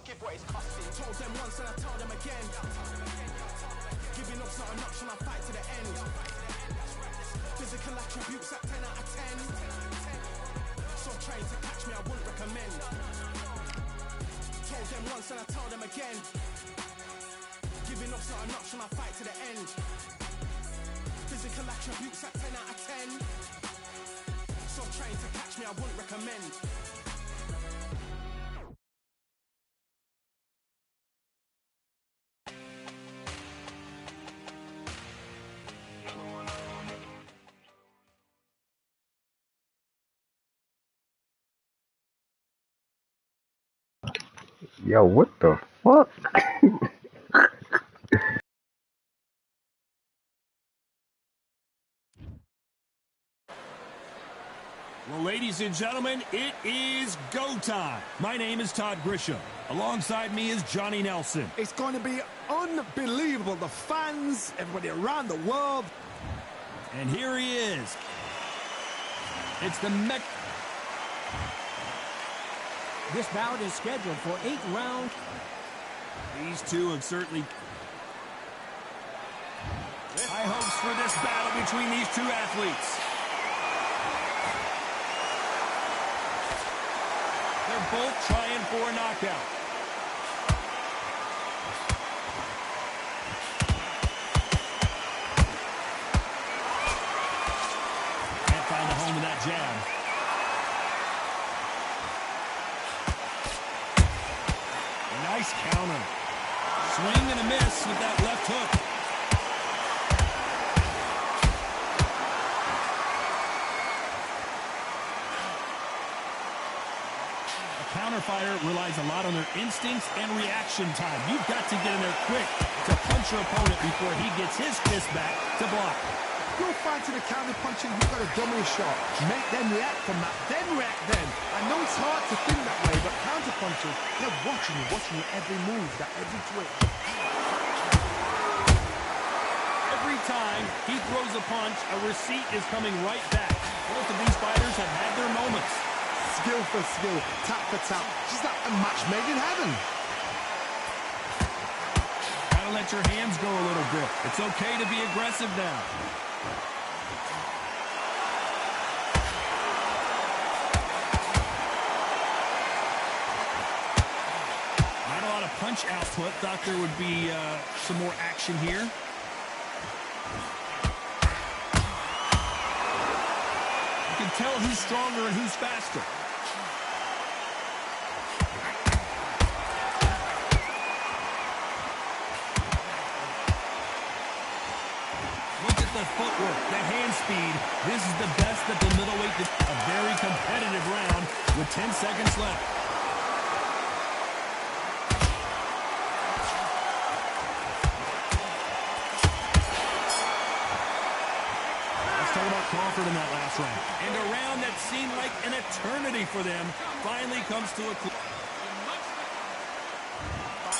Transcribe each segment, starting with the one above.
give what it's costing. Told them once and I told them again. Giving up's not an option, I fight to the end. Physical attributes at 10 out of 10. So trained to catch me, I wouldn't recommend. Told them once and I told them again. Giving up's not an option, I fight to the end. Physical attributes at 10 out of 10. So trained to catch me, I wouldn't recommend. Yo, what the fuck? Well, ladies and gentlemen, it is go time. My name is Todd Grisham. Alongside me is Johnny Nelson. It's going to be unbelievable. The fans, everybody around the world. And here he is. It's the This bout is scheduled for 8 rounds. These two have certainly high hopes for this battle between these two athletes. They're both trying for a knockout. Can't find the home of that jab. Nice counter. Swing and a miss with that left hook. A counter fighter relies a lot on their instincts and reaction time. You've got to get in there quick to punch your opponent before he gets his fist back to block. You'll find to the counter punching, you've got a dummy shot. Make them react from that, then react then. I know it's hard to think that way, but counter punching, they're watching you every move, that every twitch. Every time he throws a punch, a receipt is coming right back. Both of these fighters have had their moments. Skill for skill, tap for tap, just like a match made in heaven. Gotta let your hands go a little bit. It's okay to be aggressive now. Not a lot of punch output. Thought there would be some more action here. You can tell who's stronger and who's faster. The footwork, the hand speed. This is the best that the middleweight did. A very competitive round with 10 seconds left. Let's talk about Crawford in that last round. And a round that seemed like an eternity for them finally comes to a close.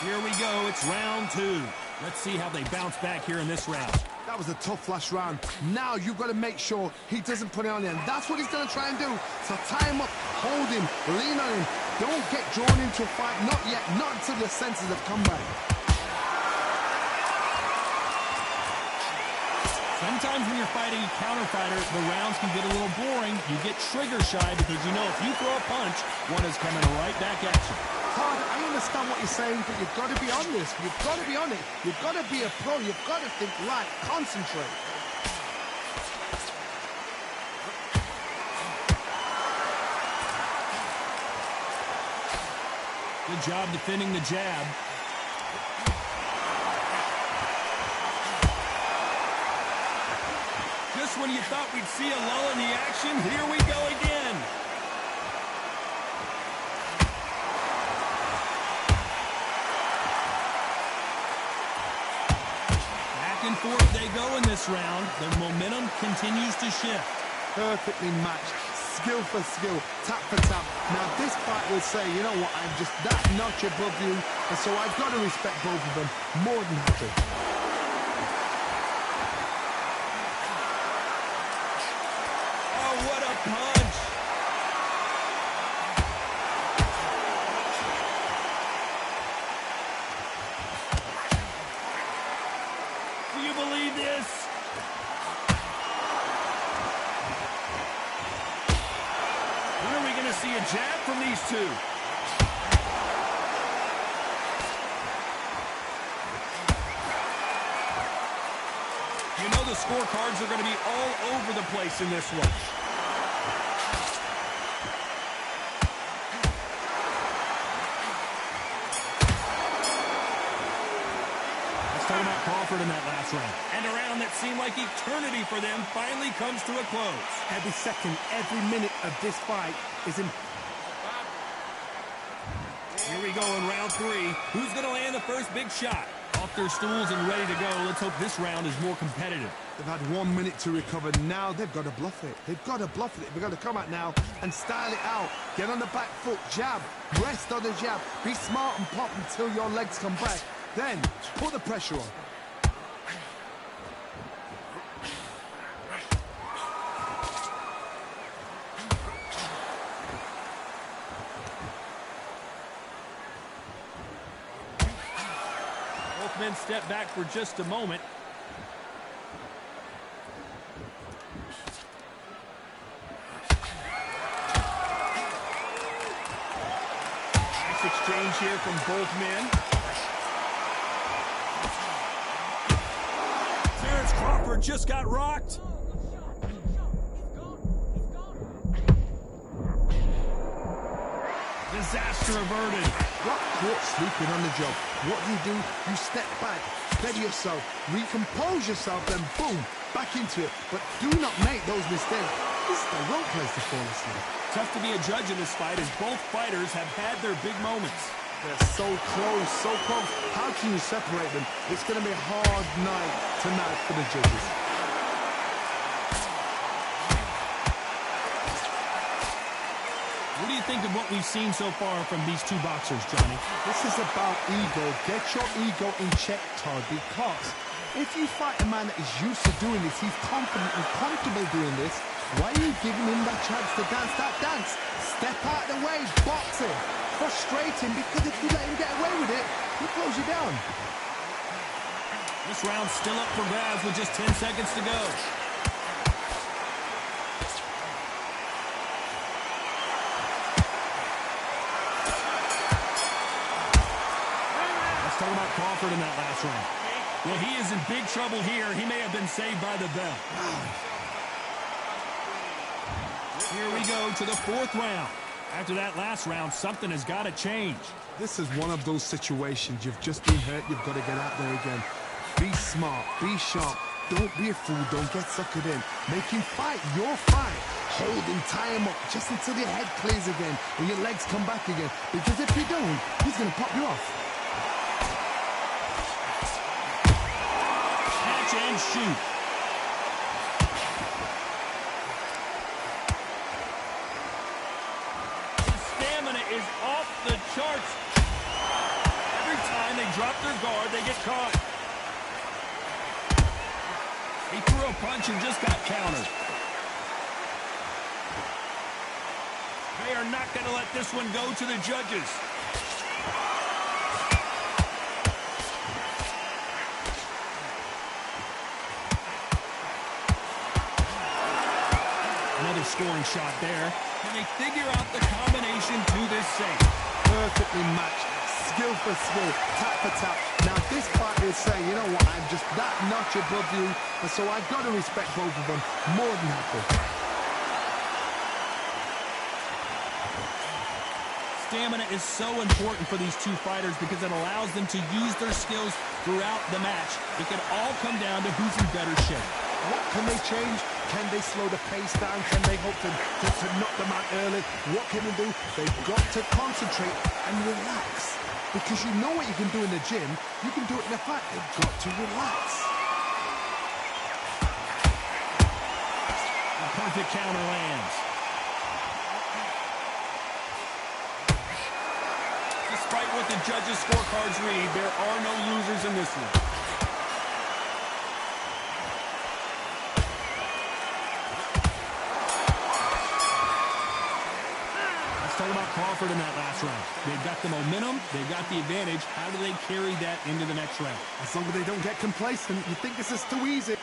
Here we go. It's round 2. Let's see how they bounce back here in this round. That was a tough last round. Now you've got to make sure he doesn't put it on him. That's what he's going to try and do. So tie him up, hold him, lean on him. Don't get drawn into a fight. Not yet. Not until your senses have come back. Sometimes when you're fighting a counter fighter, the rounds can get a little boring. You get trigger shy because you know if you throw a punch, one is coming right back at you. Todd, I understand what you're saying, but you've got to be on this. You've got to be on it. You've got to be a pro. You've got to think right. Concentrate. Good job defending the jab. Just when you thought we'd see a lull in the action, here we go again. And forth they go in this round. The momentum continues to shift. Perfectly matched. Skill for skill. Tap for tap. Now this fight will say, you know what, I'm just that notch above you. And so I've got to respect both of them. More than happy. Oh, what a punch. you believe this? When are we going to see a jab from these two? You know the scorecards are going to be all over the place in this one. Let's talk about Crawford in that last round. And a round that seemed like eternity for them finally comes to a close. Every second, every minute of this fight is in. Here we go in round 3. Who's going to land the first big shot? Off their stools and ready to go. Let's hope this round is more competitive. They've had 1 minute to recover. Now they've got to bluff it. They've got to bluff it. They've got to come out now and style it out. Get on the back foot, jab, rest on the jab. Be smart and pop until your legs come back. Then put the pressure on. Both men step back for just a moment. Nice exchange here from both men. Terrence Crawford just got rocked. Disaster averted. Got caught sleeping on the job. What do? You step back, steady yourself, recompose yourself, then boom, back into it. But do not make those mistakes. This is the wrong place to fall asleep. Tough to be a judge in this fight as both fighters have had their big moments. They're so close, so close. How can you separate them? It's going to be a hard night tonight for the judges. What do you think of what we've seen so far from these two boxers, Johnny? This is about ego. Get your ego in check, Todd, because if you fight a man that is used to doing this, he's confident and comfortable doing this, why are you giving him that chance to dance that dance? Step out of the way, box him. Frustrate him, because if you let him get away with it, he'll close you down. This round's still up for grabs with just 10 seconds to go. Let's talk about Crawford in that last round. Well, he is in big trouble here. He may have been saved by the bell. Here we go to the 4th round. After that last round, something has got to change. This is one of those situations. You've just been hurt. You've got to get out there again. Be smart. Be sharp. Don't be a fool. Don't get suckered in. Make him fight your fight. Hold him, tie him up, just until your head clears again and your legs come back again. Because if you don't, he's going to pop you off. Catch and shoot. Is off the charts. Every time they drop their guard, they get caught. He threw a punch and just got countered. They are not going to let this one go to the judges. Another scoring shot there. Can they figure out the combination to this safe? Perfectly matched, skill for skill, tap for tap. Now this fighter is saying, you know what, I'm just that notch above you, and so I've got to respect both of them more than happy. Stamina is so important for these two fighters because it allows them to use their skills throughout the match. It can all come down to who's in better shape. What can they change? Can they slow the pace down? Can they hope to knock them out early? What can they do? They've got to concentrate and relax. Because you know what you can do in the gym, you can do it in a fight. They've got to relax. A perfect counter lands. Despite what the judges' scorecards read, there are no losers in this one. Talk about Crawford in that last round. They've got the momentum. They've got the advantage. How do they carry that into the next round? As long as they don't get complacent, you think this is too easy.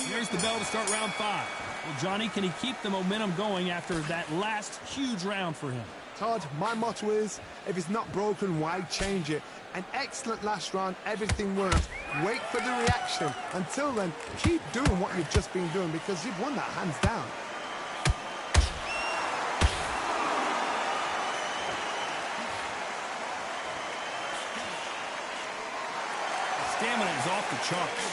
There's the bell to start round 5. Well, Johnny, can he keep the momentum going after that last huge round for him? Todd, my motto is, if it's not broken, why change it? An excellent last round, everything works. Wait for the reaction. Until then, keep doing what you've just been doing because you've won that hands down. Stamina is off the charts.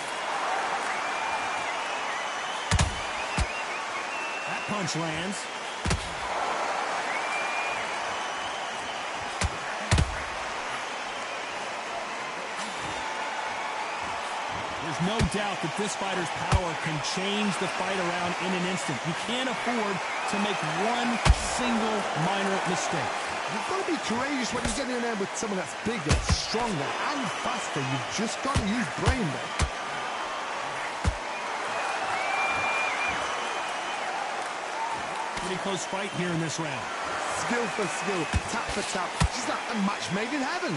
That punch lands. There's no doubt that this fighter's power can change the fight around in an instant. You can't afford to make one single minor mistake. You've got to be courageous when you get in there with someone that's bigger, stronger, and faster. You've just got to use brain there. Pretty close fight here in this round. Skill for skill, tap for tap. She's like a match made in heaven.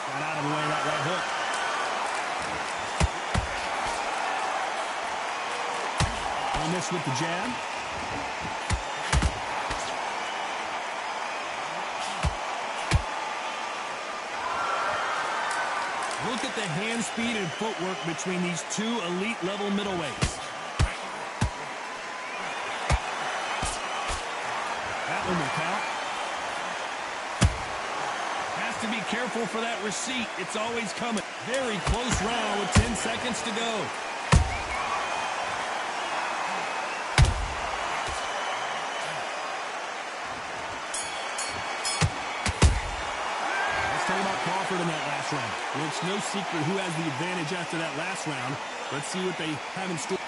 Got out of the way of that right hook. On this with the jab. Look at the hand speed and footwork between these two elite-level middleweights. That one will count. Has to be careful for that receipt. It's always coming. Very close round with 10 seconds to go. Crawford in that last round. Well, it's no secret who has the advantage after that last round. Let's see what they have in store.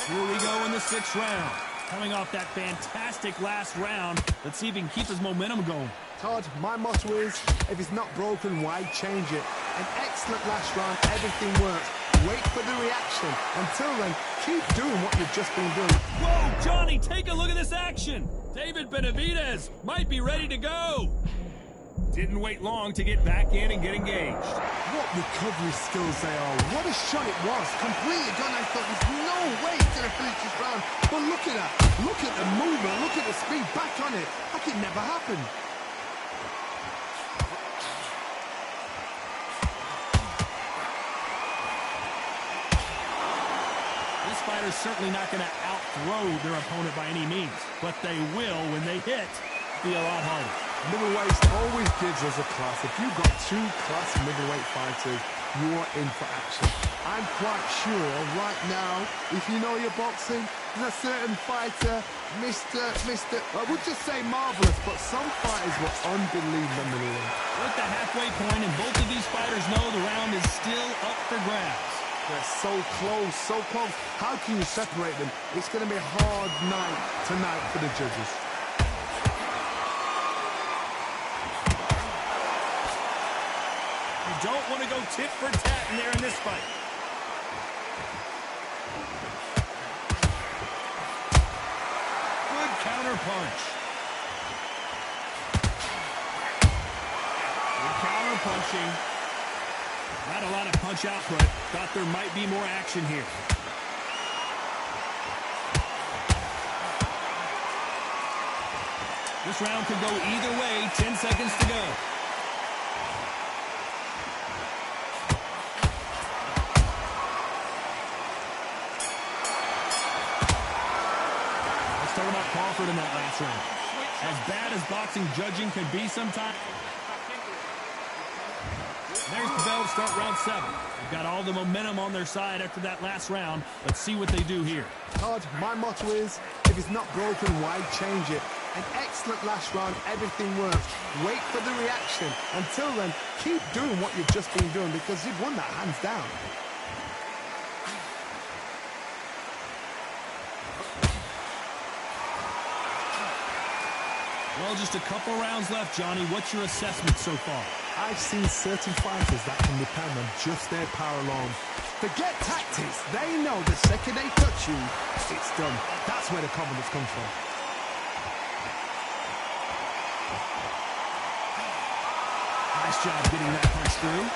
Here we go in the 6th round. Coming off that fantastic last round, let's see if he can keep his momentum going. Todd, my motto is, if it's not broken, why change it? An excellent last round, everything works. Wait for the reaction. Until then, keep doing what you've just been doing. Whoa, Johnny, take a look at this action. David Benavidez might be ready to go. Didn't wait long to get back in and get engaged. What recovery skills they are. What a shot it was. Completely done. I thought there's no way he's going to finish this round. But look at that. Look at the movement. Look at the speed. Back on it. Like it never happened. This fighter's certainly not going to out-throw their opponent by any means. But they will, when they hit, be a lot harder. Middleweight always gives us a class. If you've got 2 class middleweight fighters, you are in for action. I'm quite sure right now, if you know your boxing, there's a certain fighter, Mr. I would just say marvelous, but some fighters were unbelievable middleweight. We're at the halfway point, and both of these fighters know the round is still up for grabs. They're so close, so close. How can you separate them? It's going to be a hard night tonight for the judges. Don't want to go tit for tat in there in this fight. Good counter punch. Good counter punching. Not a lot of punch output. Thought there might be more action here. This round could go either way. 10 seconds to go. About Crawford in that last round. As bad as boxing judging can be sometimes. There's the bell to start round 7. They've got all the momentum on their side after that last round. Let's see what they do here. Todd, my motto is, if it's not broken, why change it? An excellent last round, everything works. Wait for the reaction. Until then, keep doing what you've just been doing because you've won that hands down. Well, just a couple rounds left, Johnny. What's your assessment so far? I've seen certain fighters that can depend on just their power alone. Forget tactics. They know the second they touch you, it's done. That's where the confidence comes from. Nice job getting that punch through.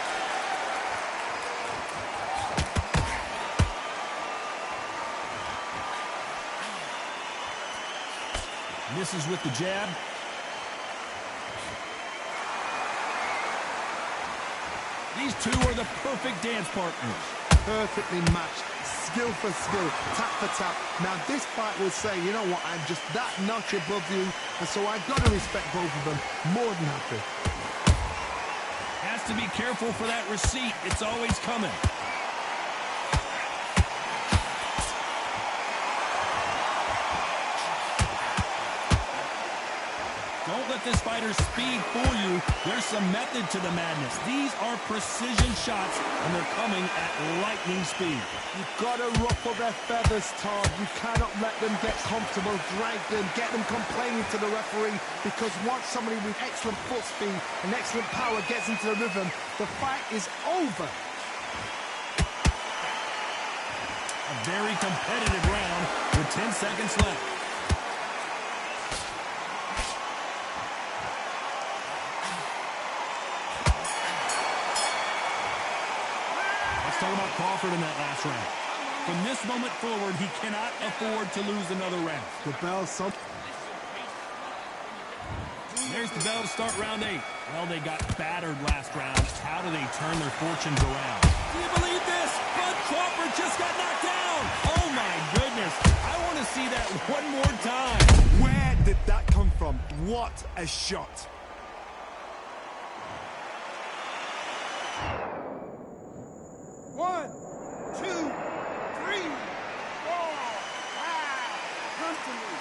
Misses with the jab. These two are the perfect dance partners. Perfectly matched, skill for skill, tap for tap. Now this fight will say, you know what, I'm just that notch above you, and so I've got to respect both of them more than happy. Has to be careful for that receipt. It's always coming. Don't let this fighter's speed fool you. There's some method to the madness. These are precision shots, and they're coming at lightning speed. You've got to ruffle their feathers, Todd. You cannot let them get comfortable, drag them, get them complaining to the referee, because once somebody with excellent foot speed and excellent power gets into the rhythm, the fight is over. A very competitive round with 10 seconds left. Talk about Crawford in that last round. From this moment forward, he cannot afford to lose another round. The bell, There's the bell to start round 8. Well, they got battered last round. How do they turn their fortunes around? Do you believe this? Bud Crawford just got knocked down. Oh, my goodness. I want to see that one more time. where did that come from? What a shot. One, two, three, four, five. Come to me.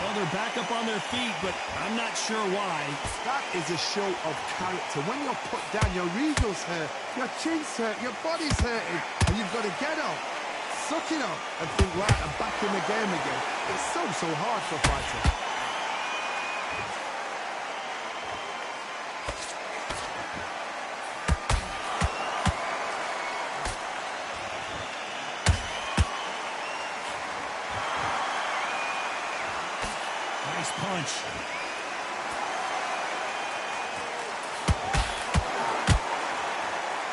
Well, they're back up on their feet, but I'm not sure why. That is a show of character. When you're put down, your eagles hurt, your chin's hurt, your body's hurting, and you've got to get up, suck it up, and think, right, I'm back in the game again. It's so hard for a fighter. Nice punch.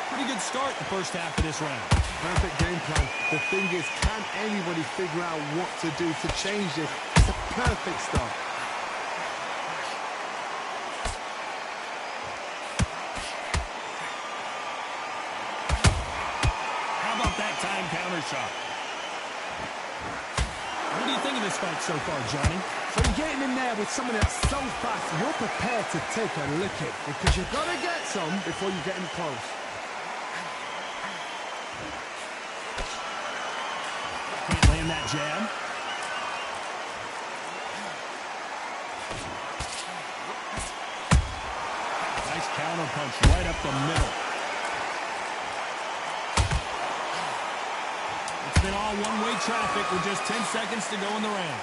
Pretty good start the first half of this round. Perfect game plan. The thing is, can anybody figure out what to do to change this? It's a perfect start. How about that time counter shot? What do you think of this fight so far, Johnny? So you're getting in there with someone that's so fast, you're prepared to take a licking, because you've got to get some before you get in close. Can't land that jab. Nice counter punch right up the middle. It's been all one-way traffic with just 10 seconds to go in the round.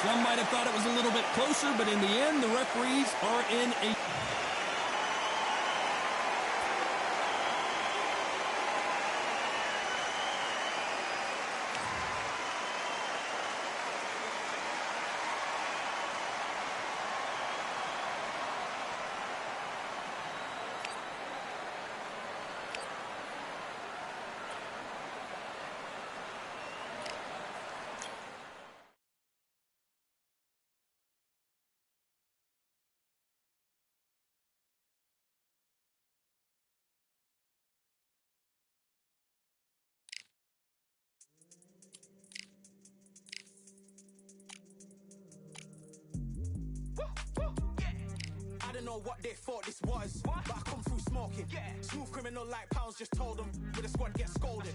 Some might have thought it was a little bit closer, but in the end, the referees are in a... I don't know what they thought this was, but I come through smoking. Smooth criminal like pounds, just told them with a squad squad get scolded.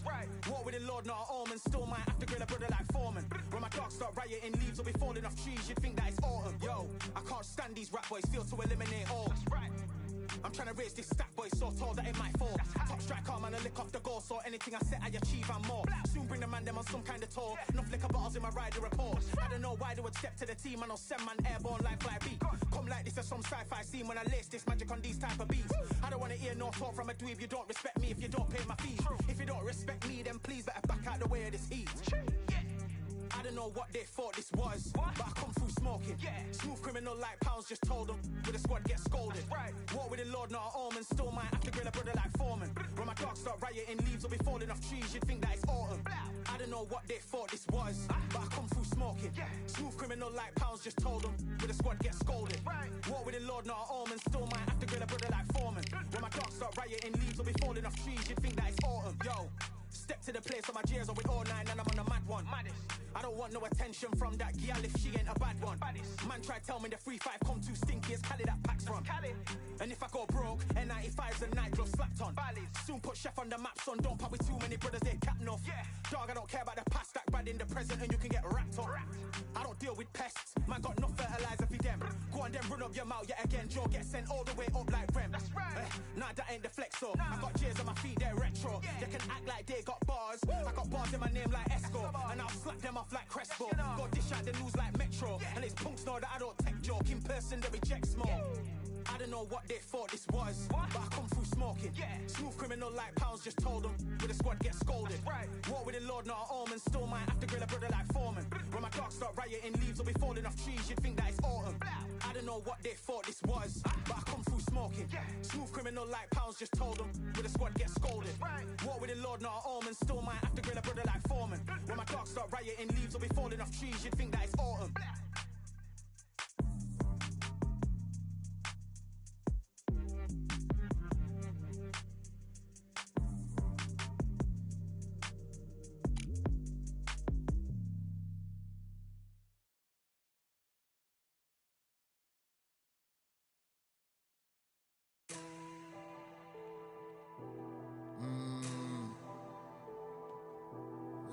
War with the Lord, not an omen. Still might have to grill a brother like Foreman. When my dogs start rioting, leaves will be falling off trees. You'd think that it's autumn. Yo, I can't stand these rap boys. Feel to eliminate all. I'm trying to raise this stack, boy, so tall that it might fall. Top striker, man, I lick off the goal, so anything I set, I achieve and more. Soon bring the man them on some kind of tour. Enough liquor bottles in my rider report. I don't know why they would step to the team, and I'll send man airborne like fly beat. Come like this as some sci-fi scene when I lace this magic on these type of beats. I don't want to hear no talk from a dweeb. You don't respect me if you don't pay my fees. If you don't respect me, then please better back out the way of this heat. I don't know what they thought this was, but I come through smoking. Smooth criminal like Pounds just told them, with the squad get scolded. War with the Lord, not an omen. Still might have to grill a brother like Foreman. When my dogs start rioting, leaves will be falling off trees. You'd think that it's autumn. I don't know what they thought this was, but I come through smoking. Smooth criminal like Pounds just told them, with the squad get scolded. War with the Lord, not an omen. Still might have to grill a brother like Foreman. When my dogs start rioting, leaves will be falling off trees. You'd think that it's autumn. Yo, step to the place on my J's on with all nine and I'm on a mad one. I don't want no attention from that gal if she ain't a bad one. Man try tell me the 3-5 come too stinky, it's Cali that packs from. And if I go broke, N95's and nightclub slapped on. Soon put Chef on the map, son, don't pop with too many brothers, they cap enough. Dog, I don't care about the past, that bad in the present and you can get wrapped up. I don't deal with pests, man got no fertilizer for them. Go on then run up your mouth yet again, Joe get sent all the way up like Rem. Nah, that ain't the flexo, I got J's on my feet, they're retro. They can act like they got bars, I got bars in my name like Esco. And I'll slap them off like Crespo. Go dish out the news like Metro. And it's punks know that I don't tech joke. In person they reject smoke. I don't know what they thought this was, but I come through smoking. Smooth criminal like Pounds just told them, with the squad get scolded. War with the Lord, not an omen. Still might have to grill a brother like Foreman. When my dogs start rioting, leaves will be falling off trees. You'd think that it's autumn. I don't know what they thought this was, but I come through smoking. Smooth criminal like Pounds just told them, with the squad get scolded. War with the Lord, not an omen. Still might have to grill a brother like Foreman. When my dogs start rioting, leaves will be falling off trees. You'd think that it's autumn.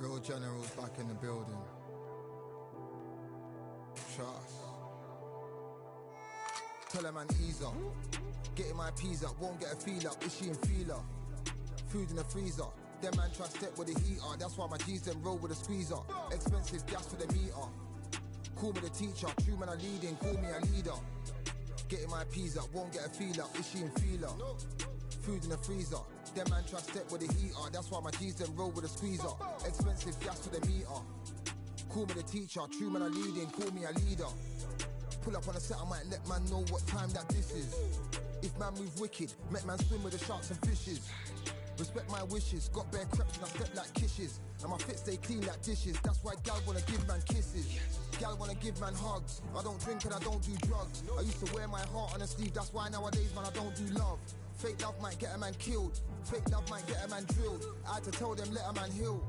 Real generals back in the building. Trust. Tell a man ease up. Getting my peas up, won't get a feel up. Is she in feeler? Food in the freezer. Them man try step with the heater. That's why my G's them roll with a squeezer. Expensive gas for the meter. Call me the teacher. True man I leading, call me a leader. Getting my peas up, won't get a feel up. Is she in feeler? Food in the freezer. Them man try step with the heater. That's why my G's them roll with a squeezer. Expensive gas for the meter. Call me the teacher. True man I leading, call me a leader. Pull up on a set, I might let man know what time that this is. If man move wicked, make man swim with the sharks and fishes. Respect my wishes, got bare creps and I step like kisses. And my fit stay clean like dishes. That's why gal wanna give man kisses. Gal wanna give man hugs. I don't drink and I don't do drugs. I used to wear my heart on a sleeve. That's why nowadays man I don't do love. Fake love might get a man killed. Fake love might get a man drilled. I had to tell them let a man heal.